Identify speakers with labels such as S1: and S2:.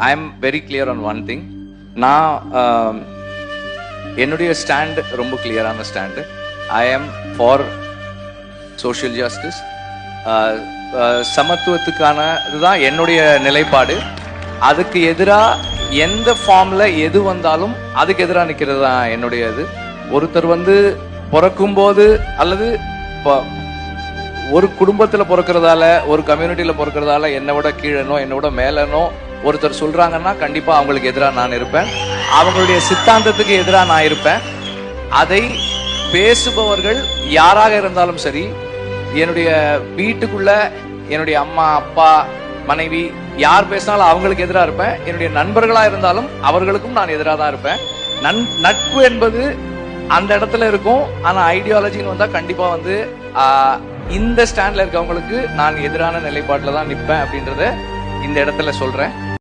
S1: I am very clear on one thing. நான் என்னுடைய stand ரொம்ப கிளியரான stand. I am for social justice, சமத்துவத்துக்கான இதுதான் என்னுடைய நிலைப்பாடு. அதுக்கு எதிராக எந்த ஃபார்ம்ல எது வந்தாலும் அதுக்கு எதிராக நிற்கிறது தான் என்னுடைய இது. ஒருத்தர் பிறக்கும்போது அல்லது ஒரு குடும்பத்துல பிறக்கிறதால, ஒரு கம்யூனிட்டியில பிறக்கிறதால என்னை விட கீழனோ என்னை விட மேலனோ ஒருத்தர் சொல்றாங்கன்னா கண்டிப்பா அவங்களுக்கு எதிராக நான் இருப்பேன். அவங்களுடைய சித்தாந்தத்துக்கு எதிராக நான் இருப்பேன். அதை பேசுபவர்கள் யாராக இருந்தாலும் சரி, என்னுடைய வீட்டுக்குள்ள என்னுடைய அம்மா அப்பா மனைவி யார் பேசினாலும் அவங்களுக்கு எதிராக இருப்பேன். என்னுடைய நண்பர்களா இருந்தாலும் அவர்களுக்கும் நான் எதிராக தான் இருப்பேன். நட்பு என்பது அந்த இடத்துல இருக்கும். ஆனா ஐடியாலஜின்னு வந்தா கண்டிப்பா இந்த ஸ்டாண்ட்ல இருக்கவங்களுக்கு நான் எதிரான நிலைப்பாட்டில் தான் நிற்பேன் அப்படின்றத இந்த இடத்துல சொல்றேன்.